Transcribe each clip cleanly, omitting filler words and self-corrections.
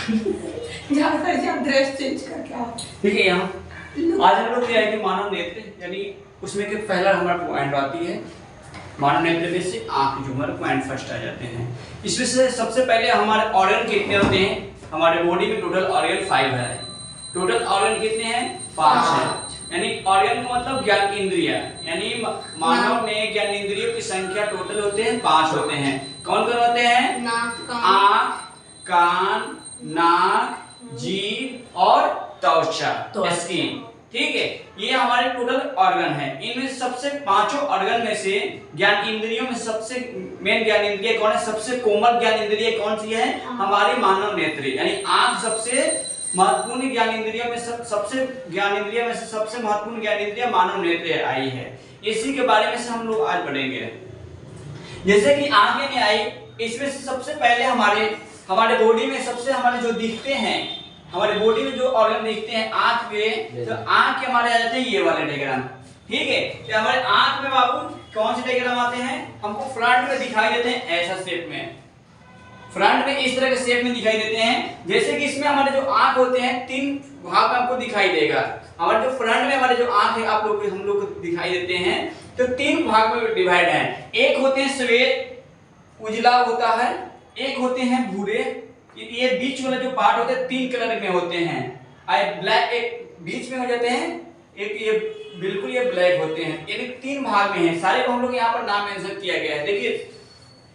ज्यादातर जब dress change करके आओ। ठीक है। यहाँ आज हम लोग क्या है कि मानव नेत्र यानी उसमें के पहला हमारा पॉइंट आती है मानव नेत्र में से आंख जो हमारे पॉइंट फर्स्ट आ जाते हैं। इसमें से सबसे पहले हमारे ऑर्गन कितने होते हैं? हमारे बॉडी में टोटल ऑर्गन 5 है। टोटल ऑर्गन कितने हैं? 5 है। यानी ऑर्गन का मतलब ज्ञान इंद्रिय, यानी मानव में ज्ञान इंद्रियों की संख्या टोटल होते हैं 5 होते हैं। कौन कौन होते हैं? आँख, कान, नाक, जीभ और त्वचा, स्किन। ठीक है, ये हमारे टोटल ऑर्गन है। इनमें सबसे पांचों ऑर्गन में से ज्ञान इंद्रियों में सबसे मेन ज्ञान इंद्रिय कौन है? सबसे कोमल ज्ञान इंद्रिय कौन सी है? हमारी मानव नेत्र यानी आंख सबसे महत्वपूर्ण ज्ञान इंद्रियों में सबसे ज्ञान इंद्रिय में से सबसे महत्वपूर्ण ज्ञान इंद्रिय मानव नेत्र आई है। इसी के बारे में से हम लोग आज पढ़ेंगे। जैसे कि आंखें में आई, इसमें से सबसे पहले हमारे बॉडी में सबसे हमारे जो दिखते हैं, हमारे बॉडी में जो ऑर्गन दिखते हैं आंख पे, तो आंख के हमारे आ जाते हैं ये वाले डायग्राम। ठीक है, तो हमारे आंख में बाबू कौन से डायग्राम आते हैं? हमको फ्रंट में दिखाई देते हैं ऐसा शेप में, फ्रंट में इस तरह के शेप में दिखाई देते हैं। जैसे कि इसमें हमारे जो आंख होते हैं 3 भाग में आपको दिखाई देगा। हमारे जो फ्रंट में हमारे जो आंख है हम लोग को दिखाई देते हैं, तो 3 भाग में डिवाइड है। एक होते हैं श्वेत उजला होता है, एक होते हैं भूरे, ये बीच वाला जो पार्ट होते हैं 3 कलर में होते हैं। ब्लैक एक बीच में हो जाते हैं, एक ये बिल्कुल ये ब्लैक होते हैं। यानी 3 भाग में है। सारे को हम लोग यहाँ पर नाम मेंशन किया गया है। देखिए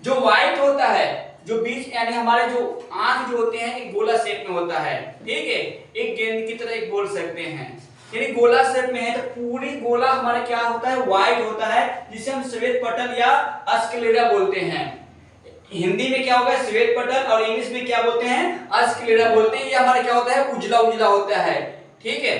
जो व्हाइट होता है, जो बीच यानी हमारे जो आंख जो होते हैं एक गोला शेप में होता है। ठीक है, एक गेंद की तरह एक बोल सकते हैं, यानी गोला शेप में है। तो पूरी गोला हमारा क्या होता है? व्हाइट होता है, जिसे हम श्वेत पटल या स्क्लेरा बोलते हैं। हिंदी में क्या होगा? श्वेत पटल, और इंग्लिश में क्या बोलते हैं? स्क्लेरा बोलते हैं। ये हमारा क्या होता है? उजला उजला होता है। ठीक है,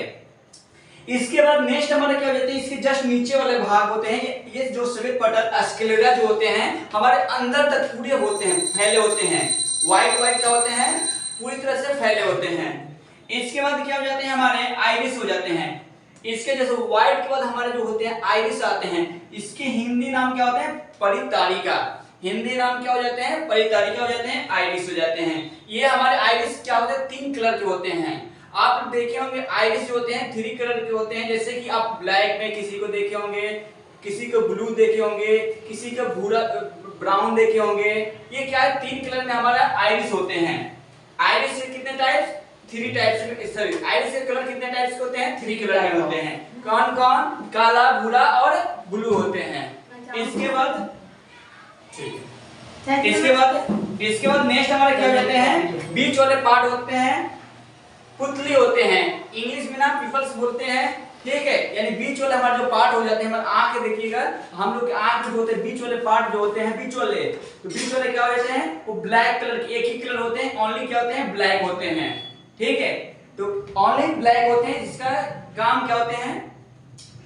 इसके बाद नेक्स्ट हमारे क्या हो जाते हैं? इसके जस्ट नीचे वाले भाग होते हैं ये जो श्वेत पटल स्क्लेरा जो होते हैं हमारे अंदर तक पूरे होते हैं, फैले होते हैं। व्हाइट क्या होते हैं? पूरी तरह से फैले होते हैं। इसके बाद क्या हो जाते हैं? हमारे आइरिस हो जाते हैं। इसके जैसे व्हाइट के बाद हमारे जो होते हैं आइरिस आते हैं। इसके हिंदी नाम क्या होते हैं? परितारिका। हिंदी नाम क्या हो जाते हैं? परितारिका हो जाते हैं, आइरिस हो जाते हैं। ये हमारे आइरिस क्या होते हैं? 3 कलर के होते हैं। आप देखे होंगे आइरिस जो होते हैं 3 कलर के होते हैं। जैसे कि आप ब्लैक में किसी को देखे होंगे, किसी को ब्लू देखे होंगे, किसी को भूरा ब्राउन देखे होंगे। ये क्या है? 3 कलर में हमारा आइरिस होते हैं। आइरिस के कितने टाइप्स? 3 टाइप्स। सॉरी, आइरिस के कलर कितने टाइप्स के होते हैं? 3 कलर के होते हैं। कौन कौन? काला, भूरा और ब्लू होते हैं। इसके बाद इसके बाद नेक्स्ट हमारे क्या हो जाते हैं? बीच वाले पार्ट होते हैं पुतली होते हैं। इंग्लिश में ना पिपल्स बोलते हैं। ठीक है, यानी बीच वाले हमारे जो पार्ट हो जाते हैं, हमारे आंख देखिएगा, हम लोग के आंख जो होते हैं बीच वाले पार्ट जो होते हैं बीच वाले, तो बीच वाले क्या होते हैं? वो ब्लैक कलर के, एक ही कलर होते हैं, ओनली क्या होते हैं? ब्लैक होते हैं। ठीक है, तो ओनली ब्लैक होते हैं, जिसका काम क्या होते हैं?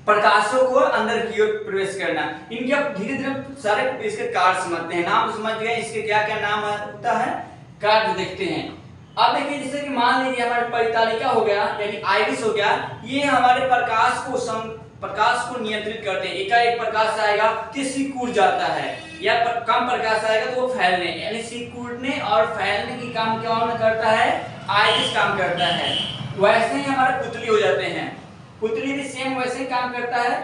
प्रकाशों को अंदर की ओर प्रवेश करना। इनके अब धीरे धीरे सारे इसके कार्य समझते हैं। नाम समझ गए, इसके क्या क्या नाम होता है, कार्य देखते हैं। अब देखिए जैसे कि मान लीजिए हमारे परितालिका हो गया यानी आइरिस हो गया, ये हमारे प्रकाश को नियंत्रित करते हैं। एकाएक प्रकाश आएगा तो सिकुड़ जाता है, या कम प्रकाश आएगा तो वो फैलने यानी सिकुड़ने और फैलने की काम कौन करता है? आइरिस काम करता है। वैसे ही हमारे पुतली हो जाते हैं। पुतली भी सेम वैसे ही काम करता है।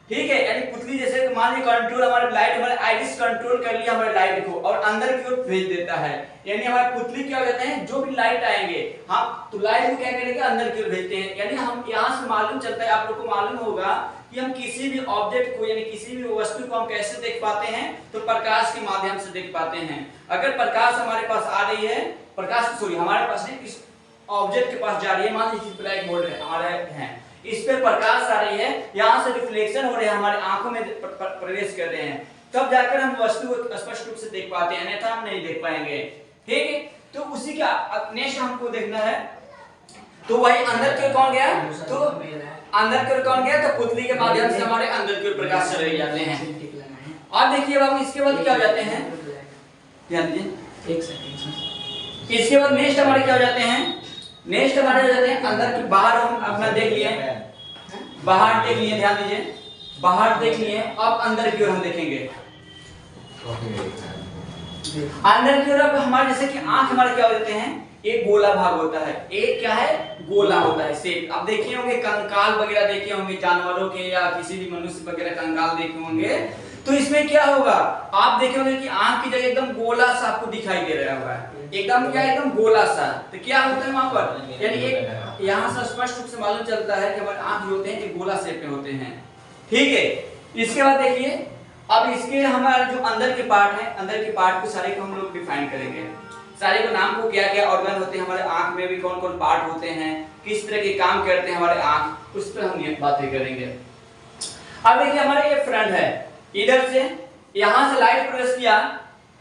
ठीक है, यानी पुतली जैसे मान लीजिए कंट्रोल हमारे लाइट, हमारे आइरिस कंट्रोल कर लिया हमारे लाइट को और अंदर की ओर भेज देता है। यानी हमारे पुतली क्या कहते हैं? जो भी लाइट आएंगे हम तो लाइट को क्या करेंगे? अंदर की ओर भेजते हैं। यानी हम यहाँ से मालूम चलता है, आप लोग को मालूम होगा कि हम किसी भी ऑब्जेक्ट को यानी किसी भी वस्तु को हम कैसे देख पाते हैं? तो प्रकाश के माध्यम से देख पाते हैं। अगर प्रकाश हमारे पास आ रही है, प्रकाश सॉरी हमारे पास नहीं, इस ऑब्जेक्ट के पास जा रही है, मान लीजिए ब्लैक बोर्ड है हमारे हैं, इस पे प्रकाश आ रही है, यहाँ से रिफ्लेक्शन हो रहे हैं, हमारे आंखों में प्रवेश कर रहे हैं, तब जाकर हम वस्तु को स्पष्ट रूप से देख पाते हैं, अन्यथा हम नहीं देख पाएंगे। ठीक है, तो उसी का नेक्स्ट हमको देखना है। तो वही अंदर की ओर कौन गया? तो अंदर की ओर कौन गया? तो पुतली के माध्यम से हमारे अंदर की ओर प्रकाश चले जाते हैं। और देखिए बाबू इसके बाद क्या हो जाते हैं? ध्यान दीजिए, एक सेकंड। इसके बाद नेक्स्ट हमारे क्या हो जाते हैं? नेक्स्ट हमारे हो जाते हैं अंदर की, बाहर हम अपना देख लिए, बाहर देख लिए, ध्यान दीजिए, बाहर देख लिए। अब अंदर की ओर हम देखेंगे। अंदर की तरफ हमारे जैसे कि आंख हमारे क्या होते हैं, एक गोला भाग होता है, एक क्या है गोला होता है शेप। अब देखे होंगे कंकाल वगैरह देखे होंगे जानवरों के या किसी भी मनुष्य वगैरह कंकाल देखे होंगे, तो इसमें क्या होगा आप देखे होंगे कि आंख की जगह एकदम गोला सा आपको दिखाई दे रहा होगा, एकदम क्या एकदम गोला सा। तो क्या होता है वहां पर, यानी एक यहाँ से स्पष्ट रूप से मालूम चलता है कि हमारे आंख जो होते हैं एक गोला शेप में होते हैं। ठीक है, इसके बाद देखिए अब इसके हमारे जो अंदर के पार्ट है, अंदर के पार्ट को सारे को हम लोग डिफाइन करेंगे, सारे को नाम को क्या क्या ऑर्गन होते हैं हमारे आंख में भी कौन कौन पार्ट होते हैं, किस तरह के काम करते हैं हमारे आंख, उस पर हम ये बातें करेंगे। अब देखिए हमारे ये फ्रंट है, इधर से यहां से लाइट प्रवेश किया,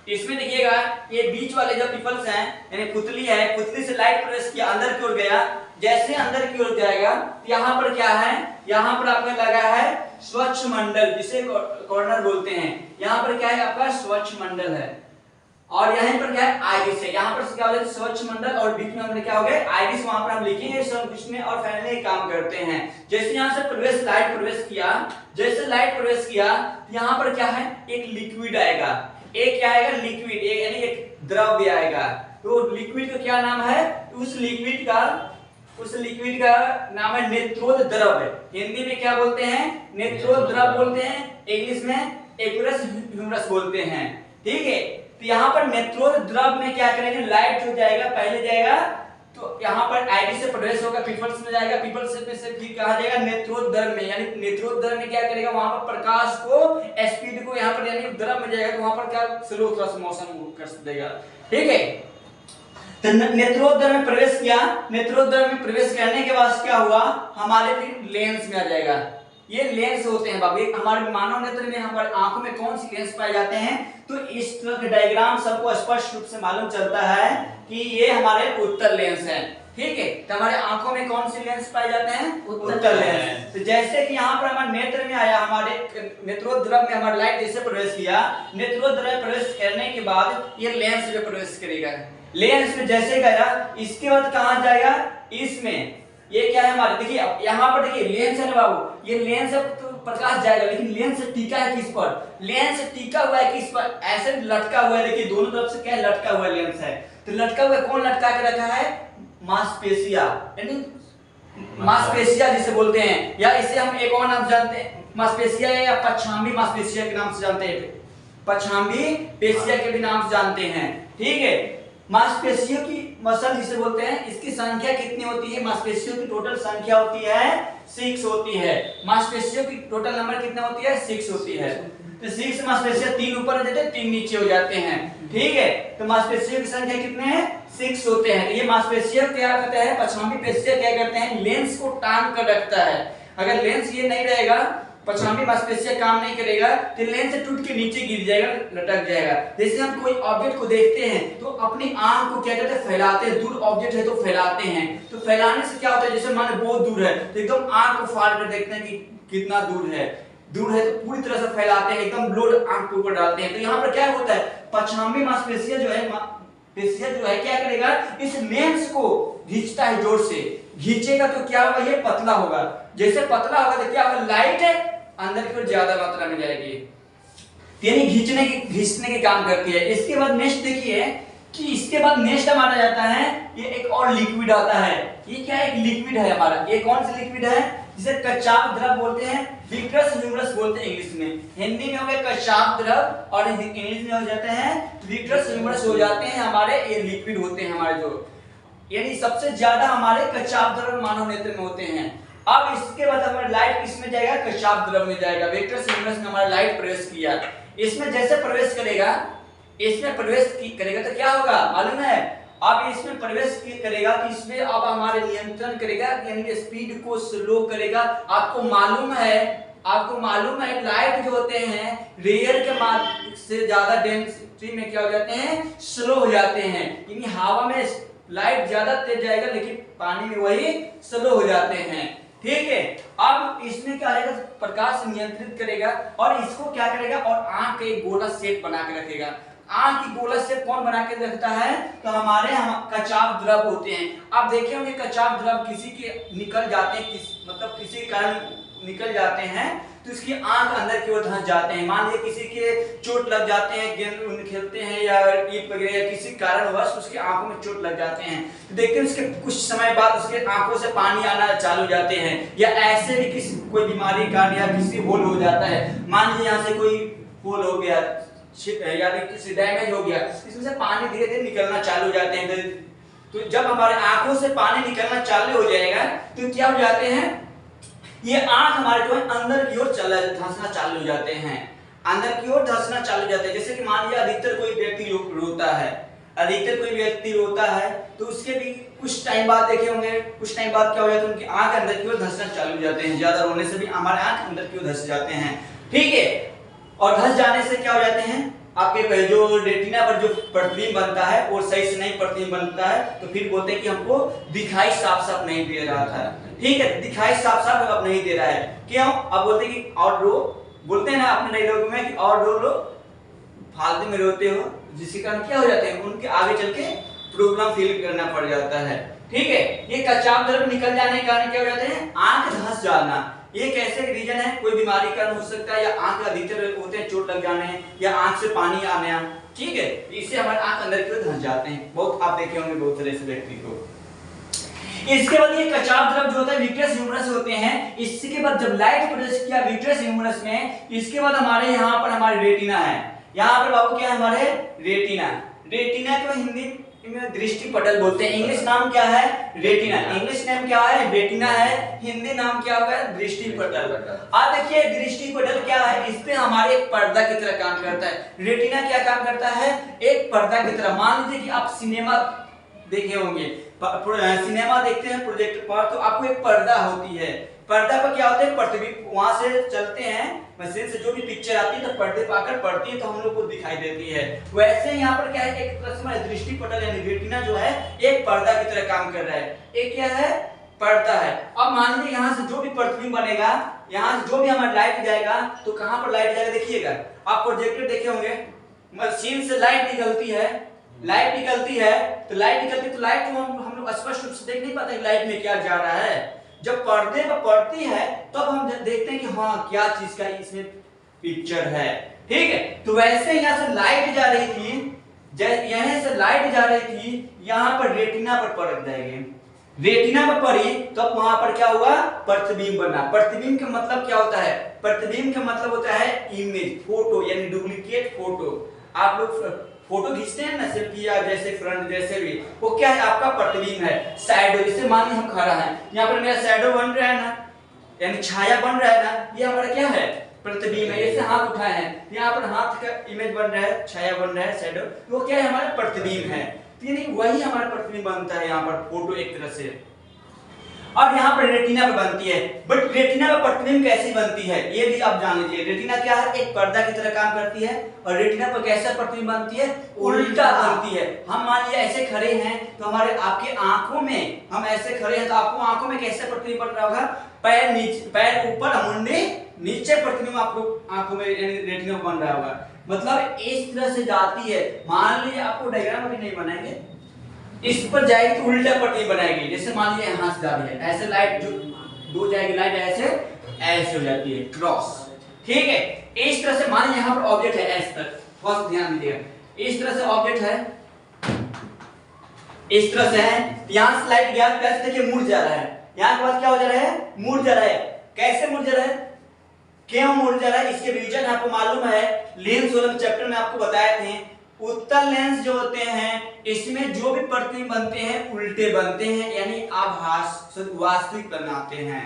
इसमें देखिएगा ये बीच वाले जो पिपल्स हैं यानी पुतली है, पुतली से लाइट प्रवेश किया अंदर की ओर गया, जैसे अंदर की ओर जाएगा यहाँ पर क्या है, यहाँ पर आपका लगा है स्वच्छ मंडल जिसे कॉर्नर बोलते हैं, यहाँ पर क्या है आपका स्वच्छ मंडल है और यहीं पर क्या है आइरिस है, यहाँ पर क्या हो जाए स्वच्छ मंडल और बीच में हमने क्या हो गया आइरिस, वहां पर हम लिखेंगे संकुचने और फैलने के काम करते हैं। जैसे यहाँ से प्रवेश लाइट प्रवेश किया, जैसे लाइट प्रवेश किया यहाँ पर क्या है एक लिक्विड आएगा, एक क्या आएगा लिक्विड, यानी एक द्रव्य आएगा। तो लिक्विड का क्या नाम है, उस लिक्विड का नाम है नेत्रोद द्रव, हिंदी में क्या बोलते हैं नेत्रोद द्रव बोलते हैं, इंग्लिश में एक्वस ह्यूमरस बोलते हैं। ठीक है, तो यहाँ पर नेत्रोद द्रव में क्या करेंगे लाइट जो जाएगा पहले जाएगा तो यहाँ पर आइरिस से प्रवेश होगा, पीपल्स में जाएगा, पीपल्स से फिर कहा जाएगा नेत्रोद द्रव में, यानी नेत्रोद द्रव में क्या करेगा वहां पर प्रकाश को स्पीड को यहाँ पर यानी द्रव में जाएगा तो वहां पर क्या स्लो थोड़ा सा मोशन कर देगा। ठीक है, तो नेत्रोद्र में प्रवेश किया, नेत्रोद्र में प्रवेश करने के बाद क्या हुआ हमारे फिर लेंस में आ जाएगा, ये लेंस होते हैं बाबू हमारे मानव नेत्र में, हमारे आंखों में कौन सी लेंस पाए जाते हैं, तो इस तरह के डायग्राम सबको स्पष्ट रूप से मालूम चलता है कि ये हमारे उत्तर लेंस है। ठीक है, तो हमारे आंखों में कौन सी लेंस पाए जाते हैं उत्तर लेंस। तो जैसे कि यहाँ पर हमारे नेत्र में आया, हमारे नेत्रोद्रव में हमारा लाइट जैसे प्रवेश किया, नेत्रोद्रव प्रवेश करने के बाद ये लेंस में प्रवेश करेगा, लेंस में जैसे गया इसके बाद कहां जाएगा, इसमें ये क्या है हमारे देखिए यहाँ पर देखिए लेंस है ना बाबू, ये लेंस है तो प्रकाश जाएगा, लेकिन लेंस से टीका है किस पर, लेंस से टीका हुआ है किस पर, ऐसे लटका हुआ है, देखिए दोनों तरफ से क्या लटका हुआ लेंस है, तो लटका हुआ कौन लटका के रखा है मांसपेशिया, यानी मांसपेशिया जिसे बोलते हैं, या इसे हम एक और नाम जानते हैं मांसपेशिया या पछांबी मांसपेशिया के नाम से जानते हैं, पछांबी पेशिया के भी नाम से जानते हैं। ठीक है, मांसपेशियों की मसल जिसे बोलते हैं, इसकी संख्या कितनी होती है, मांसपेशियों की टोटल संख्या होती है 6 होती है, मांसपेशियों की टोटल नंबर कितना होती है 6 होती है, तो 6 मांसपेशियां 3 ऊपर हो जाते हैं 3 नीचे हो जाते हैं। ठीक है, तो मांसपेशियों की संख्या कितने हैं 6 होते हैं। ये मांसपेशियां क्या करते हैं, पछांबी पेशियां क्या करते हैं, लेंस को टांग कर रखता है, अगर लेंस ये नहीं रहेगा पछांबी मांसपेशियां काम नहीं करेगा तो लेंस से टूट के नीचे गिर जाएगा, लटक जाएगा। जैसे हम कोई ऑब्जेक्ट को देखते हैं तो अपनी आंख को क्या करते हैं फैलाते हैं, दूर ऑब्जेक्ट है तो फैलाते हैं, तो फैलाने से क्या होता है जैसे मान बहुत दूर है तो एकदम आंख को फाड़ कर देखते हैं कि कितना दूर है तो पूरी तरह से फैलाते हैं, एकदम लोड आंख के ऊपर डालते हैं। तो यहाँ पर क्या होता है पछांबी मांसपेशियां जो है क्या करेगा, इस लेंस को खींचता है, जोर से खींचेगा तो क्या होगा ये पतला होगा, जैसे पतला होगा तो क्या होगा लाइट है अंदर की ओर ज्यादा मात्रा में जाएगी, यानी खींचने के काम करती है। इसके बाद नेक्स्ट देखिए कि इसके बाद नेक्स्ट माना जाता है ये एक और लिक्विड आता है, ये क्या एक लिक्विड है हमारा, ये कौन सा लिक्विड है जिसे कच्चाभ द्रव बोलते हैं, विट्रस ह्यूमरस बोलते हैं इंग्लिश में, हिंदी में हो गया कच्चाभ द्रव और इंग्लिश में हो जाते हैं विट्रस ह्यूमरस हो जाते हैं हमारे, ये लिक्विड होते हैं हमारे जो, यानी सबसे ज्यादा हमारे कच्चाभ द्रव मानव नेत्र में होते हैं। अब इसके बाद हमारा लाइट किसमें जाएगा, कच्चाभ द्रव में जाएगा, विट्रस ह्यूमरस में हमारा लाइट प्रवेश किया, इसमें जैसे प्रवेश करेगा, इसमें प्रवेश करेगा तो क्या होगा मालूम है, अब इसमें प्रवेश करेगा तो इसमें अब हमारे नियंत्रण करेगा, यानी कि स्पीड को स्लो करेगा। आपको मालूम है लाइट जो होते हैं रेयर के माध्यम से ज्यादा डेंसिटी में क्या हो जाते हैं स्लो हो जाते हैं, यानी हवा में लाइट ज्यादा तेज जाएगा लेकिन पानी में वही स्लो हो जाते हैं। ठीक है, अब इसमें क्या रहेगा प्रकाश नियंत्रित करेगा और इसको क्या करेगा और आंख का एक गोला शेप बना के रखेगा। आंख की गोला शेप कौन बना के रखता है, तो हमारे कच्चाभ द्रव होते हैं। आप देखे होंगे कच्चाभ द्रव किसी के निकल जाते हैं, मतलब किसी कारण निकल जाते हैं तो उसकी आंख अंदर की ओर धंस जाते हैं। मान लीजिए किसी के चोट लग जाते हैं, गेंद खेलते हैं या ईट वगैरह या किसी कारणवश उसकी आंखों में चोट लग जाते हैं, तो देखते हैं उसके कुछ समय बाद उसके आंखों से पानी आना चालू हो जाते हैं। या ऐसे भी किसी कोई बीमारी का या किसी होल हो जाता है, मान लीजिए यहाँ से कोई होल हो गया या किसी डैमेज हो गया, इसमें से पानी धीरे धीरे निकलना चालू हो जाते हैं। तो जब हमारे आंखों से पानी निकलना चालू हो जाएगा तो क्या हो जाते हैं, ये आंख हमारे जो है अंदर की ओर धंसना चालू हो जाते हैं, अंदर की ओर धंसना चालू हो जाते हैं। जैसे कि मान लीजिए अधिकतर कोई व्यक्ति रोता है, अधिकतर कोई व्यक्ति रोता है तो उसके भी कुछ टाइम बाद देखे होंगे, कुछ टाइम बाद क्या हो जाता है, उनकी आंख अंदर की ओर धंसना चालू हो जाते हैं। ज्यादा रोने से भी हमारे आंख अंदर की ओर धंस जाते हैं, ठीक है। और धंस जाने से क्या हो जाते हैं, आपके जो रेटिना पर जो प्रतिबिंब बनता है वो सही से नहीं प्रतिबिंब बनता है, तो फिर बोलते हैं कि हमको दिखाई साफ साफ नहीं दे रहा था, ठीक है, दिखाई साफ साफ अब नहीं दे रहा है। क्यों? अब बोलते हैं कि और रो, बोलते हैं ना अपने डायलॉग में कि और रो फालतू में रोते हो, जिसके कारण क्या हो जाते हैं, उनके आगे चल के प्रॉब्लम फील करना पड़ जाता है, ठीक है। ये कच्चाप द्रव निकल जाने के कारण क्या हो जाते हैं, आंख धंस जाना। ये कैसे रीजन है, कोई बीमारी का कारण हो सकता है, या आंख अधिकतर होते हैं चोट लग जाने या आंख से पानी आने, ठीक है, इससे हमारे आंख अंदर की ओर धंस जाते हैं। बहुत आप देखे होंगे बहुत तरह से व्यक्ति को। इसके बाद ये कचाप द्रव जो होता है विट्रियस ह्यूमरस होते हैं। इसके बाद जब लाइट प्रवेश किया विट्रियस ह्यूमरस में, इसके बाद हमारे यहाँ पर हमारे रेटिना है। यहाँ पर बाबू क्या है, हमारे रेटिना। रेटिना को हिंदी में दृष्टि पटल बोलते हैं। इंग्लिश नाम क्या है, रेटिना। इंग्लिश नाम क्या है, रेटिना है। हिंदी नाम क्या होगा, दृष्टि पटल। अब देखिए दृष्टि पटल क्या है, इस पे हमारे एक पर्दा की तरह काम करता है। रेटिना क्या काम करता है, एक पर्दा की तरह। मान लीजिए कि आप सिनेमा देखे होंगे, सिनेमा देखते हैं प्रोजेक्टर पर, तो आपको एक पर्दा होती है। पर्दा पर क्या होता है, प्रतिबिंब वहां से चलते हैं मशीन से, जो भी पिक्चर आती है तो पर्दे पर आकर पड़ती है तो हम लोग को दिखाई देती है। वैसे यहाँ पर क्या है, एक तरह से दृष्टि पटल यानी रेटिना जो है एक पर्दा की तरह काम कर रहा है। एक क्या है, पर्दा है। अब मान लीजिए यहाँ से जो भी प्रतिबिंब बनेगा, यहाँ से जो भी हमारा लाइट जाएगा, तो कहाँ पर लाइट जाएगा, देखिएगा आप प्रोजेक्टर देखे होंगे, मशीन से लाइट निकलती है, लाइट निकलती है तो लाइट को हम लोग स्पष्ट रूप से देख नहीं पाते लाइट में क्या जा रहा है। जब पर्दे पर पड़ती है तब तो हम देखते हैं कि हाँ क्या चीज का इसमें पिक्चर है, ठीक है। तो वैसे यहाँ से लाइट जा रही थी, यहाँ से लाइट जा रही थी, यहाँ पर रेटिना पर पड़ जाएगी। रेटिना पर पड़ी तो वहां पर क्या हुआ, प्रतिबिंब बना। प्रतिबिंब का मतलब क्या होता है, प्रतिबिंब का मतलब होता है इमेज, फोटो यानी डुप्लीकेट फोटो। आप लोग फोटो खींचते हैं ना, सेल्फी या जैसे फ्रंट जैसे भी, वो क्या है, आपका प्रतिबिंब है। शैडो, जैसे मान लीजिए हम खड़ा हैं, यहाँ पर मेरा शैडो बन रहा है ना, यानी छाया बन रहा है ना, ये हमारा क्या है, प्रतिबिंब है। जैसे हाथ उठाए हैं, यहाँ पर हाथ का इमेज बन रहा है, छाया बन रहा है, शैडो, वो क्या है, हमारा प्रतिबिंब है। यानी वही हमारा प्रतिबिंब बनता है यहाँ पर फोटो एक तरह से। और यहाँ पर रेटिना पर बनती है, बट रेटिना पर प्रतिबिंब कैसी बनती है ये भी आप जान लीजिए। रेटिना क्या है, एक पर्दा की तरह काम करती है, और रेटिना पर कैसा प्रतिबिंब बनती है, उल्टा बनती है। हम मान लीजिए ऐसे खड़े हैं तो हमारे आपके आंखों में, हम ऐसे खड़े हैं तो आपको आंखों में कैसे प्रतिबिंब बन रहा होगा, पैर नीचे, पैर ऊपर, मुंडी नीचे, प्रतिबिंब आपको आंखों में रेटिना बन रहा होगा। मतलब इस तरह से जाती है। मान लीजिए आपको डायग्राम अभी नहीं बनाएंगे, इस पर जाएगी तो उल्टा प्रतिबिंब बनाएगी। जैसे मान लीजिए यहाँ से जा रही है, ऐसे लाइट जो दो जाएगी, लाइट ऐसे हो जाती है क्रॉस, ठीक है। इस तरह से मान लीजिए यहाँ पर ऑब्जेक्ट है, ऐसे तक फर्स्ट ध्यान दीजिएगा, इस तरह से ऑब्जेक्ट है, इस तरह से है, यहाँ से लाइट गया, कैसे देखिए मुड़ जा रहा है, यहाँ के बाद क्या हो जा रहा है, मुड़ जा रहा है। कैसे मुड़ जा रहा है, क्यों मुड़ जा रहा है, इसके रीजन आपको मालूम है। लेंस वाले चैप्टर में आपको बताए थे, उत्तल लेंस जो होते हैं इसमें जो भी प्रतिबिंब बनते हैं उल्टे बनते हैं, यानी आभास वास्तविक बनाते हैं,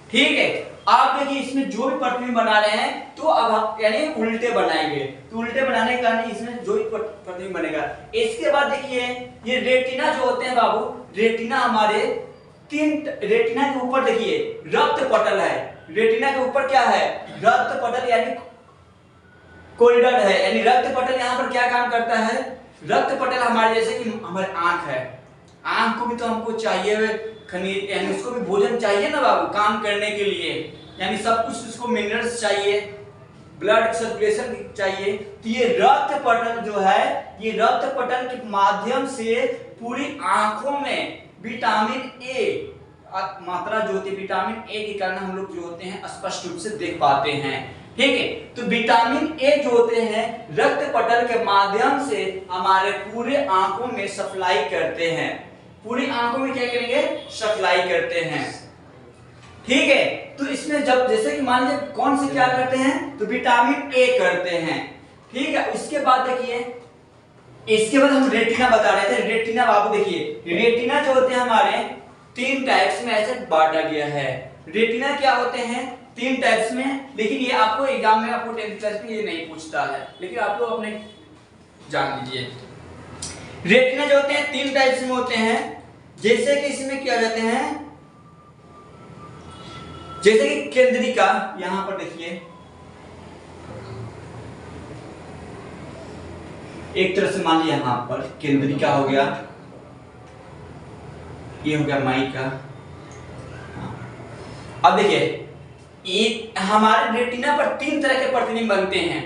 ठीक है। आप देखिए इसमें जो भी प्रतिबिंब बना रहे हैं तो अब यानी उल्टे बनाएंगे, तो उल्टे बनाने के कारण इसमें जो भी प्रतिबिंब बनेगा। इसके बाद देखिए ये रेटिना जो होते हैं बाबू, रेटिना हमारे रेटिना के ऊपर देखिए रक्त पटल है। रेटिना के ऊपर क्या है, रक्त पटल यानी कॉरिडोर है, यानी रक्त पटल यहाँ पर क्या काम करता है, रक्त पटल हमारे जैसे कि हमारे आंख है, आंख को भी तो हमको चाहिए खनिज, यानी उसको भी भोजन चाहिए ना बाबू काम करने के लिए, यानी सब कुछ उसको मिनरल्स चाहिए, ब्लड सर्कुलेशन चाहिए। तो ये रक्त पटल जो है, ये रक्त पटल के माध्यम से पूरी आंखों में विटामिन ए मात्रा जो होती है विटामिन ए के कारण हम लोग जो होते हैं स्पष्ट रूप से देख पाते हैं। ठीक है, तो विटामिन ए जो होते हैं रक्त पटल के माध्यम से हमारे पूरे आंखों में सप्लाई करते हैं, पूरी आंखों में क्या करेंगे, सप्लाई करते हैं। ठीक है, तो इसमें जब जैसे कि मान लीजिए कौन से क्या करते हैं, तो विटामिन ए करते हैं। ठीक है, इसके बाद देखिए, इसके बाद हम रेटिना बता रहे थे। रेटिना बाबू देखिए, रेटिना जो होते हैं हमारे 3 टाइप्स में ऐसे बांटा गया है। रेटिना क्या होते हैं 3 टाइप्स में, लेकिन ये आपको एग्जाम में आपको 10th क्लास में ये नहीं पूछता है, लेकिन आप लोग अपने जान लीजिए। रेटिना जो होते हैं 3 टाइप्स में होते हैं। जैसे कि इसमें क्या जाते हैं, जैसे कि केंद्रिका, यहां पर देखिए एक तरह से मान लिया यहां पर केंद्रिका हो गया, ये हो गया माइका। अब देखिए ये हमारे रेटिना पर 3 तरह के प्रतिबिंब बनते हैं।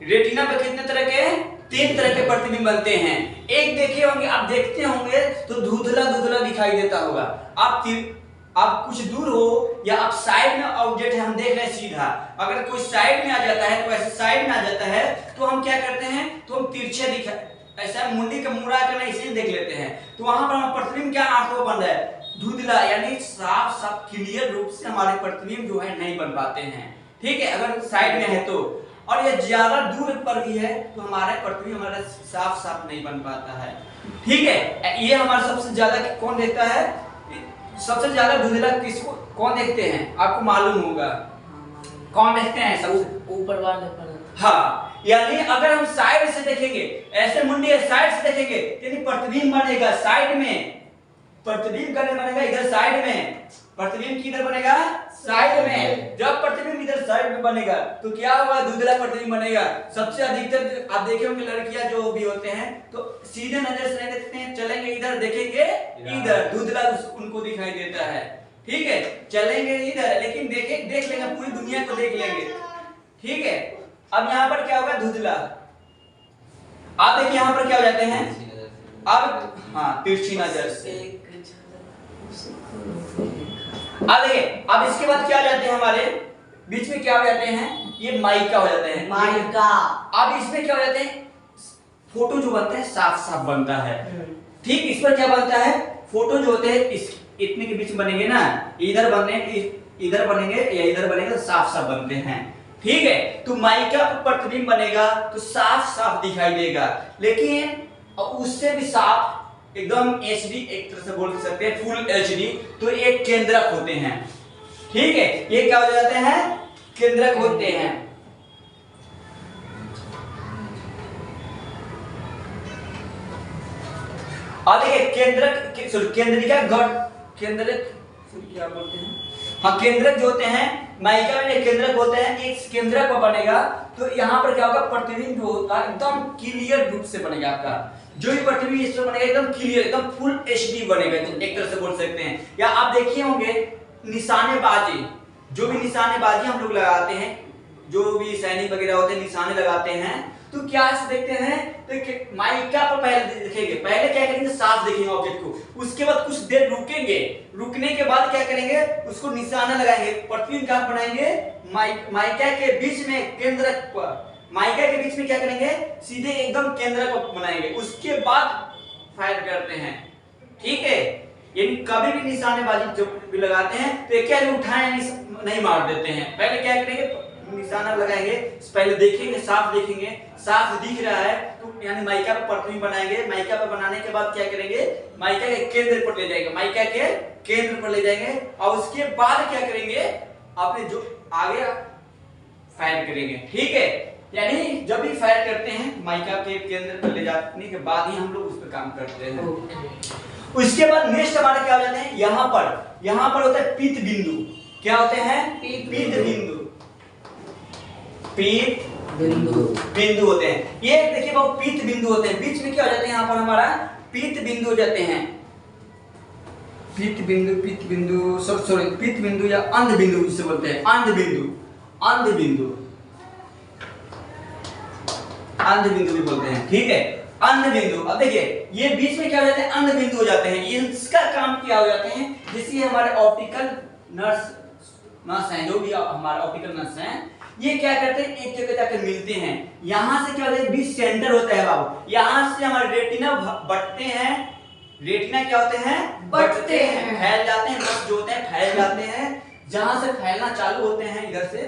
रेटिना पर कितने तरह के, 3 तरह के प्रतिबिंब बनते हैं। एक देखे होंगे, आप देखते होंगे तो धुंधला धुंधला दिखाई देता होगा। आप कुछ दूर हो या आप साइड में ऑब्जेक्ट है, हम देख रहे हैं सीधा, अगर कोई साइड में आ जाता है तो ऐसे साइड में आ जाता है तो हम क्या करते हैं, तो हम तिरछे दिखा ऐसा मुंडी का मुड़ा करना इसे देख लेते हैं। तो वहां पर हम प्रतिबिंब क्या आंखों बन रहा है, धुंधला, यानी साफ साफ क्लियर रूप से हमारे प्रतिबिंब जो है नहीं बन पाते हैं। ठीक है, अगर साइड में है तो, और ये ज्यादा दूर पर भी है तो हमारे प्रतिबिंब हमारा साफ साफ नहीं बन पाता है। ठीक है, ये हमारा सबसे ज्यादा कौन देखता है, सबसे ज्यादा धुंधला किसको कौन देखते हैं, आपको मालूम होगा कौन देखते हैं, सबसे ऊपर वाले पर। हाँ, यानी अगर हम साइड से देखेंगे, ऐसे मुंडी साइड से देखेंगे, यानी प्रतिबिंब बनेगा साइड में, प्रतिबिंब करने बनेगा इधर साइड में, प्रतिबिंब किधर बनेगा, साइड में। जब प्रतिबिंब इधर साइड में बनेगा तो क्या होगा, धुंधला प्रतिबिंब बनेगा। सबसे अधिकतर आप देखे होंगे लड़कियां जो भी होते हैं तो सीधे नजर से नहीं देखते हैं, चलेंगे इधर देखेंगे इधर, धुंधला उनको दिखाई देता है। ठीक है, चलेंगे इधर लेकिन देख लेंगे, पूरी दुनिया को देख लेंगे। ठीक है, अब यहाँ पर क्या होगा, धुंधला। आप देखिए यहाँ पर क्या हो जाते हैं, अब हाँ तिरछी नजर से। अब देखिए, अब इसके बाद क्या हो जाते हैं, हमारे बीच में क्या हो जाते हैं, ये माइका हो जाते हैं, माइका। अब इसमें क्या हो जाते हैं, फोटो जो बनता है साफ साफ बनता है। ठीक, इस पर क्या बनता है, फोटो जो होते हैं इस इतने के बीच में बनेंगे ना, इधर बनेंगे या इधर बनेंगे, साफ साफ बनते हैं। ठीक है, तो माइका पर प्रतिबिंब बनेगा तो साफ साफ दिखाई देगा, लेकिन उससे भी साफ एकदम HD, एक तरह से बोल सकते हैं फुल HD, तो एक केंद्रक होते हैं। ठीक है, ये क्या हो जाते हैं, केंद्रक होते हैं। अब देखिए केंद्रिका केंद्रक क्या बोलते हैं, हाँ केंद्रक जो होते हैं, माइका में केंद्रक होते हैं, एक केंद्रक को बनेगा तो यहाँ पर क्या होगा, प्रतिबिंब जो होगा एकदम क्लियर रूप से बनेगा। आपका जो भी प्रतिबिंब इस पर बनेगा एकदम क्लियर, एकदम फुल HD बनेगा, एक तरह से बोल सकते हैं। या आप देखिए होंगे निशानेबाजी, जो भी निशानेबाजी हम लोग लगाते हैं, जो भी सैनिक वगैरह होते हैं निशाने लगाते हैं, तो क्या देखते हैं, तो माइका पर पहले देखेंगे, पहले क्या करेंगे, साफ देखेंगे ऑब्जेक्ट को, उसके बाद कुछ देर रुकेंगे, रुकने के बाद क्या करेंगे, उसको निशाना लगाएंगे, प्रतिबिंब क्या बनाएंगे, माइका के बीच में केंद्रक पर, माइका के बीच में क्या करेंगे, सीधे एकदम केंद्रक को बनाएंगे, उसके बाद फायर करते हैं। ठीक है, यानी कभी भी निशानेबाजी जब भी लगाते हैं तो क्या उठाए नहीं मार देते हैं, पहले क्या करेंगे, निशाना लगाएंगे, पहले देखेंगे, साफ देखेंगे, साफ दिख रहा है तो यानी माइका पर प्रतिबिंब बनाएंगे। माइका पर बनाने के बाद क्या करेंगे, माइका के केंद्र पर ले जाएंगे, माइका के केंद्र पर ले जाएंगे, और उसके बाद क्या करेंगे, अपने जो आगे फायर करेंगे। ठीक है, यानी जब भी फायर करते हैं माइका के केंद्र पर ले जाने के बाद ही हम लोग उस पर काम करते हैं। उसके बाद नेक्स्ट हमारे क्या हो जाते हैं, यहाँ पर होता है पीत बिंदु। क्या होते हैं, पीत बिंदु, पीत बिंदु होते हैं। ये देखिए वो पीत बिंदु होते हैं, बीच में क्या हो जाते हैं, यहाँ पर हमारा पीत बिंदु हो जाते हैं। पीत बिंदु या अंध बिंदु जिसे बोलते हैं, अंध बिंदु भी बोलते हैं। ठीक है, अंध बिंदु। अब देखिए ये बीच में क्या हो जाते हैं, अंध बिंदु हो जाते हैं। इसका काम क्या हो जाते हैं, जैसे हमारे ऑप्टिकल नर्स हैं, जो भी हमारे ऑप्टिकल नर्स हैं, ये क्या करते हैं, एक जगह जाकर मिलते हैं। यहाँ से क्या होता है, बीच सेंटर होता है बाबू, यहाँ से हमारे रेटिना बटते हैं। रेटिना क्या होते हैं, बटते हैं, फैल जाते हैं, नस जो होते हैं फैल जाते हैं। जहां से फैलना चालू होते हैं, इधर से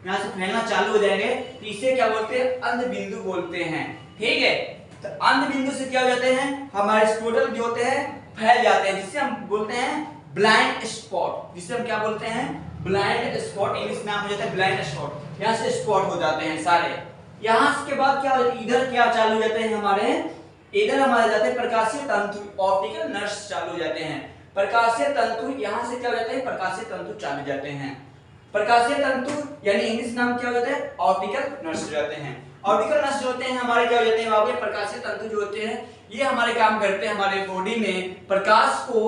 यहाँ से फैलना चालू हो जाएंगे, तो इसे क्या बोलते हैं, अंध बिंदु बोलते हैं। ठीक है, तो अंध बिंदु से क्या हो जाते हैं, हमारे स्क्लेरल जो होते हैं फैल जाते हैं, जिसे हम बोलते हैं ब्लाइंड स्पॉट। जिसे हम क्या बोलते हैं, ब्लाइंड स्पॉट। इंग्लिश नाम हो जाता है ब्लाइंड स्पॉट। यहाँ से स्पॉट हो जाते हैं सारे। यहाँ के बाद क्या हो जाता है, इधर क्या चालू हो जाते हैं हमारे, इधर हमारे जाते हैं प्रकाशीय तंतु, ऑप्टिकल नर्स चालू हो जाते हैं। प्रकाशीय तंतु यहाँ से क्या हो जाते हैं, प्रकाशीय तंतु चालू जाते हैं। प्रकाशीय तंतु यानी इंग्लिश नाम क्या हो जाता है, ऑप्टिकल नर्स हो जाते हैं। ऑप्टिकल नर्स जो होते हैं हमारे क्या हो जाते हैं बाबू, प्रकाशीय तंतु जो होते हैं ये हमारे काम करते हैं, हमारे बॉडी में प्रकाश को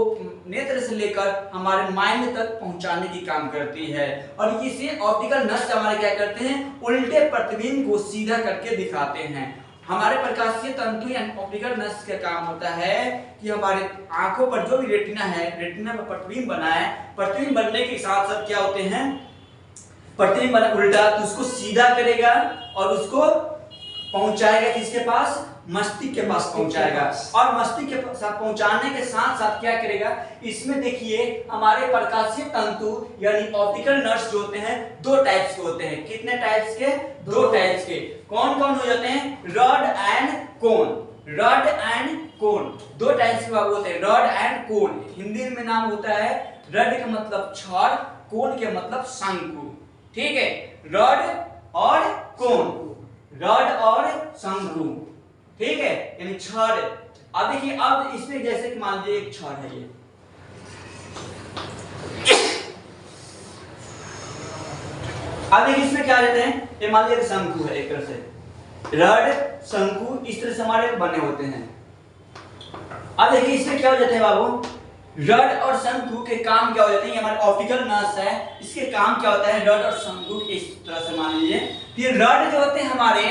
नेत्र से लेकर हमारे माइंड तक पहुंचाने की काम करती है। और इसे ऑप्टिकल नर्स हमारे क्या करते हैं, उल्टे प्रतिबिंब को सीधा करके दिखाते हैं। हमारे प्रकाशीय तंतु यानी ऑप्टिकल नर्स का काम होता है कि हमारे आंखों पर जो भी रेटिना है, रेटिना में प्रतिबिंब बनाए, प्रतिबिंब बनने के साथ साथ क्या होते हैं, प्रतिबिंब बना उल्टा तो उसको सीधा करेगा और उसको पहुंचाएगा किसके पास, मस्तिष्क के पास पहुंचाएगा। और मस्तिष्क के साथ पहुंचाने के साथ साथ क्या करेगा, इसमें देखिए हमारे प्रकाशीय तंतु यानी ऑप्टिकल नर्स जो होते हैं दो टाइप्स के होते हैं। कितने टाइप्स के, दो टाइप्स के। कौन कौन हो जाते हैं, rod and cone. Rod and कोन दो टाइप्स के बाबू होते हैं, रॉड एंड कोन। हिंदी में नाम होता है, रॉड का मतलब छड़, कोन के मतलब शंकु। ठीक है, रॉड और कोन, रॉड और शंकु। ठीक है, यानी छड़। अब देखिए, अब इसमें जैसे कि मान लीजिए एक छड़ है ये, अब देखिए इसमें क्या रहते हैं, ये मान लीजिए शंकु है, एक तरह से रॉड शंकु इस तरह से हमारे बने होते हैं। अब देखिए इसमें क्या हो जाते हैं बाबू, रॉड और शंकु के काम क्या हो जाते हैं, ये हमारे ऑप्टिकल नर्स है, इसके काम क्या होता है, रॉड और शंकु इस तरह से मान लीजिए। फिर रॉड जो होते हैं हमारे,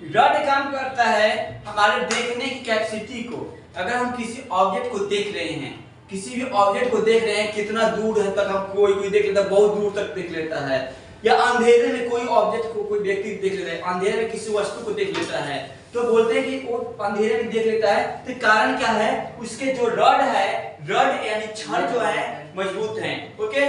रॉड काम करता है हमारे देखने की कैपेसिटी को। अगर हम किसी ऑब्जेक्ट को देख रहे हैं, किसी भी ऑब्जेक्ट को देख रहे हैं, कितना दूर तक हम कोई देख लेता है, बहुत दूर तक देख लेता है, या अंधेरे में कोई ऑब्जेक्ट को कोई व्यक्ति देख लेता है, अंधेरे में किसी वस्तु को देख लेता है, तो बोलते हैं कि वो अंधेरे में देख लेता है। तो कारण क्या है, उसके जो रॉड है, रॉड यानी छड़ जो है मजबूत है। ओके,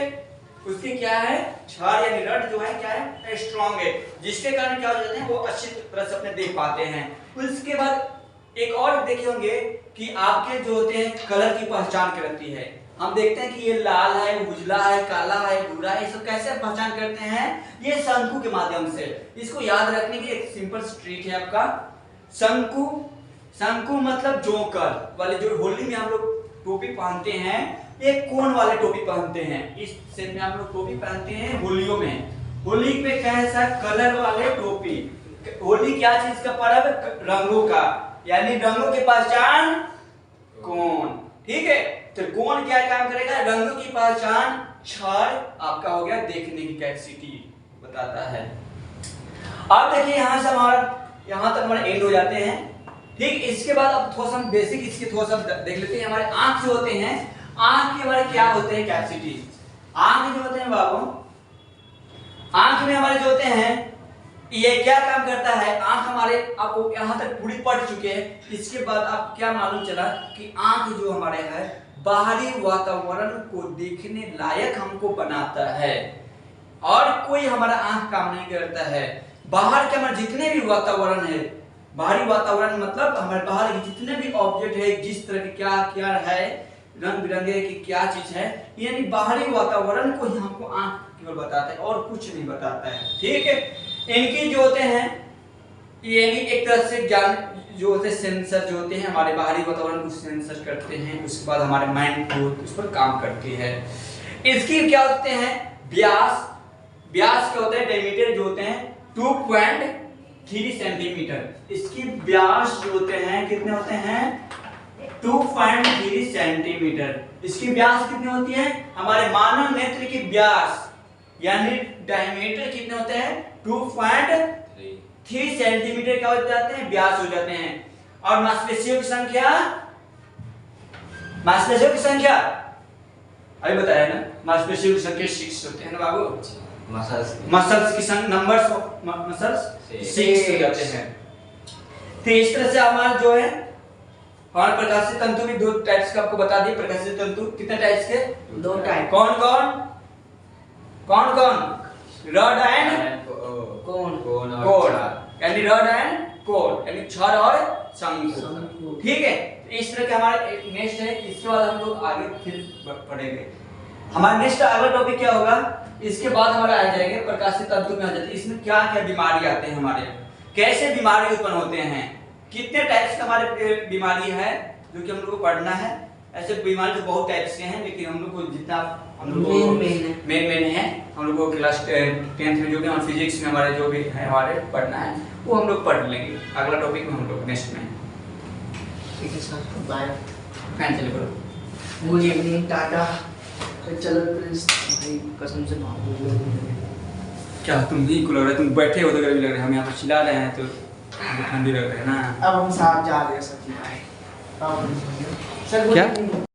उसके क्या है, छड़ यानी रॉड जो है क्या है, स्ट्रांग है, जिसके कारण क्या हो जाते हैं वो अच्छी तरह से अपने देख पाते हैं। उसके बाद एक और देखे होंगे कि आपके जो होते हैं कलर की पहचान करती है। हम देखते हैं कि ये लाल है, उजला है, काला है, भूरा है, ये सब कैसे पहचान करते हैं, ये शंकु के माध्यम से। इसको याद रखने की एक सिंपल ट्रिक है आपका, शंकु। शंकु मतलब जोकर वाले, जो होली में हम लोग टोपी पहनते हैं, एक कोन वाले टोपी पहनते हैं, इस सेट में हम लोग टोपी पहनते हैं होलियों में। होली पे कैसा कलर वाले टोपी। होली क्या चीज का पर्व, रंगों का, यानी रंगों की पहचान कोन। ठीक है, तो कोन क्या काम करेगा, रंगों की पहचान, छड़ आपका हो गया देखने की कैपेसिटी बताता है। अब देखिए यहां से हमारा यहां तक हमारे एंड हो जाते हैं। ठीक, इसके बाद अब थोड़ा सा बेसिक इसके थोड़ा सा देख लेते हैं। हमारे आंख जो होते हैं, आंख के हमारे क्या होते हैं कैपेसिटी। आंख जो होते हैं बाबू, आंख में हमारे जो होते हैं ये क्या काम करता है, आंख हमारे आपको यहाँ तक पूरी पढ़ चुके हैं। इसके बाद आप क्या मालूम चला कि आंख जो हमारे है बाहरी वातावरण को देखने लायक हमको बनाता है, और कोई हमारा आंख काम नहीं करता है। बाहर के हमारे जितने भी वातावरण है, बाहरी वातावरण मतलब हमारे बाहर के जितने भी ऑब्जेक्ट है, जिस तरह के क्या क्या है, रंग बिरंगे की क्या चीज है, यानी बाहरी वातावरण को ही हमको आंख केवल बताता है और कुछ नहीं बताता है। ठीक है, इनकी जो होते हैं यानी एक तरह से ज्ञान जो होते हैं, सेंसर जो होते हैं हमारे बाहरी वातावरण को सेंसर करते हैं, उसके बाद हमारे माइंड को उस पर काम करती है। इसकी क्या होते हैं, व्यास, व्यास क्या होते हैं, डायमीटर जो होते हैं 2.3 सेंटीमीटर। इसकी व्यास जो होते हैं कितने होते हैं, 2.3 सेंटीमीटर। इसकी व्यास कितनी होती है, हमारे मानव नेत्र की व्यास यानी डायमीटर कितने होते हैं, 2.3 सेंटीमीटर क्या हो जाते हैं, व्यास हो जाते हैं। और मांसपेशियों की संख्या, मांसपेशियों की संख्या अभी बताया ना, मांसपेशियों की संख्या 6 होते हैं ना बाबू। मसल्स की संख्या नंबर्स ऑफ मसल्स 6 हो जाते हैं। तो इस तरह से हमारा जो है हमारे प्रकाशीय तंतु भी 2 टाइप्स का आपको बता दिए। प्रकाशीय तंतु कितने टाइप्स के? 2 टाइप। कौन कौन? रड एंड कोन, यानी रड एंड कोन, यानी छड़ और शंकु। ठीक है, इस तरह के हमारे नेक्स्ट है। इसके बाद हम लोग आगे फिर पढ़ेंगे। हमारा नेक्स्ट अगला टॉपिक क्या होगा, इसके बाद हमारा आ जाएंगे प्रकाशीय तंतु में आ जाते हैं। इसमें क्या क्या बीमारी आते हैं हमारे, कैसे बीमारी उत्पन्न होते हैं, कितने टाइप्स का हमारे बीमारी है जो कि हम लोग को पढ़ना है। ऐसे बीमारी तो बहुत टाइप्स के हैं, लेकिन हम लोग को जितना हम लोग को मेन है हम लोग को क्लास 10th में जो भी हम फिजिक्स में हमारे जो भी है हमारे पढ़ना है वो हम लोग पढ़ लेंगे अगला टॉपिक में हम लोग नेक्स्ट में। ठीक है सर, बाय। फैन चले करो। Good evening, Tata. चलो प्लीज भाई, कसम से भागो। क्या तुम भी को लग रहा है, तुम बैठे हो तो गर्मी लग रहा है, हम यहाँ पर चिल्ला रहे हैं तो ठंडी लग रहा है ना। अब हम साथ जा रहे हैं सर। भाई सर, क्या?